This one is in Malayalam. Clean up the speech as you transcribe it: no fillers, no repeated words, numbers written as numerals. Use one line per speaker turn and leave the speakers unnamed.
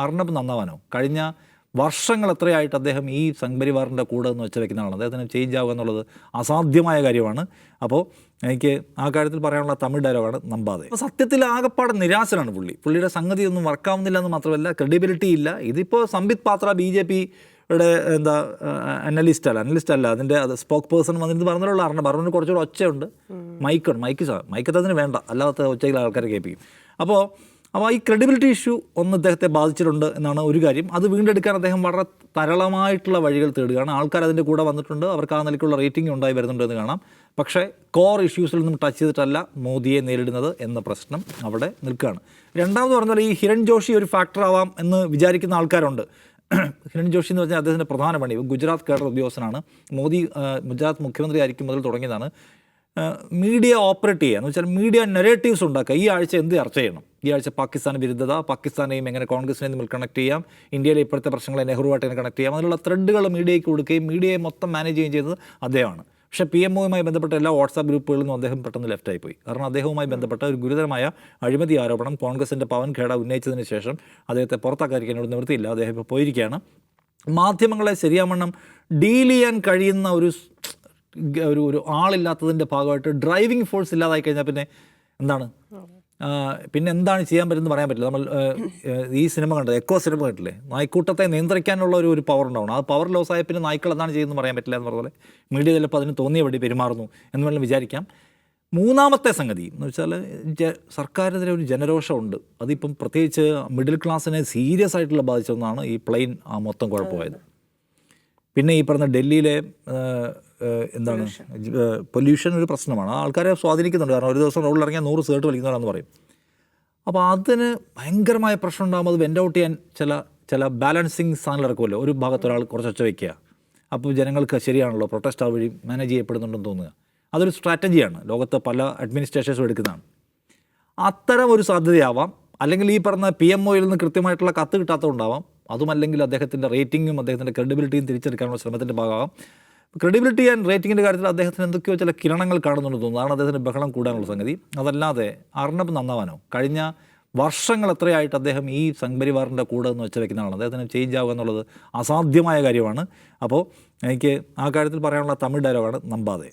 അർണബ് നന്ദാവാനോ കഴിഞ്ഞ വർഷങ്ങൾ എത്രയായിട്ട് അദ്ദേഹം ഈ സംഘപരിവാറിൻ്റെ കൂടെ എന്ന് വെച്ച് വെക്കുന്ന ആളാണ്. അദ്ദേഹത്തിന് ചേഞ്ച് ആവുക എന്നുള്ളത് അസാധ്യമായ കാര്യമാണ്. അപ്പോൾ എനിക്ക് ആ കാര്യത്തിൽ പറയാനുള്ള തമിഴ് ഡയലോഗാണ് നമ്പാതെ. അപ്പോൾ സത്യത്തിൽ ആകെപ്പാടെ നിരാശനാണ് പുള്ളിയുടെ സംഗതി ഒന്നും വർക്കാവുന്നില്ല എന്ന് മാത്രമല്ല, ക്രെഡിബിലിറ്റി ഇല്ല. ഇതിപ്പോൾ സംബിത് പാത്ര BJPയുടെ അനലിസ്റ്റ് അല്ല അതിൻ്റെ സ്പോക്ക് പേഴ്സൺ വന്നിട്ട് പറഞ്ഞിട്ടുള്ള പറഞ്ഞിട്ട് കുറച്ചുകൂടെ ഒച്ചയുണ്ട്, മൈക്ക് അതിന് വേണ്ട, അല്ലാത്ത ഒച്ചയിൽ ആൾക്കാരെ കേൾപ്പിക്കും. അപ്പോൾ ഈ ക്രെഡിബിലിറ്റി ഇഷ്യൂ ഒന്ന് അദ്ദേഹത്തെ ബാധിച്ചിട്ടുണ്ട് എന്നാണ് ഒരു കാര്യം. അത് വീണ്ടെടുക്കാൻ അദ്ദേഹം വളരെ തരളമായിട്ടുള്ള വഴികൾ തേടുകയാണ്. ആൾക്കാർ അതിൻ്റെ കൂടെ വന്നിട്ടുണ്ട്, അവർക്ക് ആ നിലയ്ക്കുള്ള റേറ്റിംഗ് ഉണ്ടായി വരുന്നുണ്ട് എന്ന് കാണാം. പക്ഷേ കോർ ഇഷ്യൂസിൽ നിന്നും ടച്ച് ചെയ്തിട്ടല്ല മോദിയെ നേരിടുന്നത് എന്ന പ്രശ്നം അവിടെ നിൽക്കുകയാണ്. രണ്ടാമത് പറഞ്ഞാൽ ഈ ഹിരൺ ജോഷി ഒരു ഫാക്ടർ ആവാം എന്ന് വിചാരിക്കുന്ന ആൾക്കാരുണ്ട്. ഹിരൺ ജോഷി എന്ന് പറഞ്ഞാൽ അദ്ദേഹത്തിൻ്റെ പ്രധാന പണി ഗുജറാത്ത് കേഡർ ഉദ്യോഗസ്ഥനാണ്. മോദി ഗുജറാത്ത് മുഖ്യമന്ത്രി ആയിരിക്കും മുതൽ തുടങ്ങിയതാണ് മീഡിയ ഓപ്പറേറ്റ് ചെയ്യുക എന്ന് വെച്ചാൽ മീഡിയ നെറേറ്റീവ്സ് ഉണ്ടാക്കുക. ഈ ആഴ്ച എന്ത് ചർച്ച ചെയ്യണം, ഈ ആഴ്ച പാകിസ്ഥാൻ വിരുദ്ധത, പാകിസ്ഥാനെയും എങ്ങനെ കോൺഗ്രസിനെ തമ്മിൽ കണക്ട് ചെയ്യാം, ഇന്ത്യയിലെ ഇപ്പോഴത്തെ പ്രശ്നങ്ങളെ നെഹ്റുവായിട്ട് എങ്ങനെ കണക്ട് ചെയ്യാം, അതിനുള്ള ത്രെഡുകൾ മീഡിയയ്ക്ക് കൊടുക്കുകയും മീഡിയയെ മൊത്തം മാനേജ് ചെയ്യുകയും ചെയ്തത് അദ്ദേഹമാണ്. പക്ഷേ PMOയുമായി ബന്ധപ്പെട്ട എല്ലാ വാട്സാപ്പ് ഗ്രൂപ്പുകളിൽ നിന്നും അദ്ദേഹം പെട്ടെന്ന് ലെഫ്റ്റായി പോയി. കാരണം അദ്ദേഹവുമായി ബന്ധപ്പെട്ട ഒരു ഗുരുതരമായ അഴിമതി ആരോപണം കോൺഗ്രസിൻ്റെ പവൻ ഖേഡ ഉന്നയിച്ചതിന് ശേഷം അദ്ദേഹത്തെ പുറത്താക്കാതിരിക്കാനോട് നിവൃത്തിയില്ല. അദ്ദേഹം ഇപ്പോൾ പോയിരിക്കുകയാണ്. മാധ്യമങ്ങളെ ശരിയാവണ്ണം ഡീൽ ചെയ്യാൻ കഴിയുന്ന ഒരു ആളില്ലാത്തതിൻ്റെ ഭാഗമായിട്ട് ഡ്രൈവിംഗ് ഫോഴ്സ് ഇല്ലാതായി കഴിഞ്ഞാൽ പിന്നെ എന്താണ് ചെയ്യാൻ പറ്റുമെന്ന് പറയാൻ പറ്റില്ല. നമ്മൾ ഈ സിനിമ കണ്ടത് എക്കോ സിനിമ കണ്ടില്ലേ, നായ്ക്കൂട്ടത്തെ നിയന്ത്രിക്കാനുള്ള ഒരു പവർ ഉണ്ടാവണം. ആ പവർ ലോസ് ആയ പിന്നെ നായ്ക്കൾ എന്താണ് ചെയ്യുന്നത് പറയാൻ പറ്റില്ല എന്ന് പറഞ്ഞ പോലെ മീഡിയ ചിലപ്പോൾ അതിന് തോന്നിയപടി പെരുമാറുന്നു എന്ന് വേണമെങ്കിൽ വിചാരിക്കാം. മൂന്നാമത്തെ സംഗതി എന്ന് വെച്ചാൽ സർക്കാരിനെതിരെ ഒരു ജനരോഷമുണ്ട്. അതിപ്പം പ്രത്യേകിച്ച് മിഡിൽ ക്ലാസ്സിനെ സീരിയസ് ആയിട്ടുള്ള ബാധിച്ചൊന്നാണ് ഈ പ്ലെയിൻ മൊത്തം കുഴപ്പമായത്. പിന്നെ ഈ പറഞ്ഞ ഡൽഹിയിലെ പൊല്യൂഷൻ ഒരു പ്രശ്നമാണ്. ആൾക്കാരെ സ്വാധീനിക്കുന്നുണ്ട്. കാരണം ഒരു ദിവസം റോഡിൽ ഇറങ്ങിയാൽ 100 സിഗരറ്റ് വലിക്കുന്നവരാണെന്ന് പറയും. അപ്പോൾ അതിന് ഭയങ്കരമായ പ്രശ്നം ഉണ്ടാകുമ്പോൾ അത് വെൻ്റ് ഔട്ട് ചെയ്യാൻ ചില ബാലൻസിങ് സാധനങ്ങൾ ഇറക്കുമല്ലോ. ഒരു ഭാഗത്ത് ഒരാൾ കുറച്ച് ഒച്ച വയ്ക്കുക, അപ്പോൾ ജനങ്ങൾക്ക് ശരിയാണല്ലോ പ്രൊട്ടസ്റ്റ് വഴി മാനേജ് ചെയ്യപ്പെടുന്നുണ്ടെന്ന് തോന്നുക. അതൊരു സ്ട്രാറ്റജിയാണ്, ലോകത്ത് പല അഡ്മിനിസ്ട്രേഷൻസും എടുക്കുന്നതാണ്. അത്തരം ഒരു സാധ്യതയാവാം. അല്ലെങ്കിൽ ഈ പറഞ്ഞ PMOയിൽ നിന്ന് കൃത്യമായിട്ടുള്ള കത്ത് കിട്ടാത്തതുണ്ടാവാം. അതുമല്ലെങ്കിൽ അദ്ദേഹത്തിൻ്റെ റേറ്റിംഗും അദ്ദേഹത്തിൻ്റെ ക്രെഡിബിലിറ്റിയും തിരിച്ചെടുക്കാനുള്ള ശ്രമത്തിൻ്റെ ഭാഗമാകാം. ക്രെഡിബിലിറ്റി ആൻഡ് റേറ്റിംഗിൻ്റെ കാര്യത്തിൽ അദ്ദേഹത്തിന് എന്തൊക്കെയോ ചില കിരണങ്ങൾ കാണുന്നുണ്ടെന്ന് തോന്നുന്നു. അതാണ് അദ്ദേഹത്തിന് ബഹളം കൂടാനുള്ള സംഗതി. അതല്ലാതെ അർണബ് നന്ദാവാനോ കഴിഞ്ഞ വർഷങ്ങൾ എത്രയായിട്ട് അദ്ദേഹം ഈ സംഘപരിവാറിൻ്റെ കൂടെ എന്ന് വെച്ച് വെക്കുന്ന ആളാണ്. അദ്ദേഹത്തിന് ചേഞ്ച് ആവുക എന്നുള്ളത് അസാധ്യമായ കാര്യമാണ്. അപ്പോൾ എനിക്ക് ആ കാര്യത്തിൽ പറയാനുള്ള തമിഴ് ഡയലോഗാണ് നമ്പാതെ.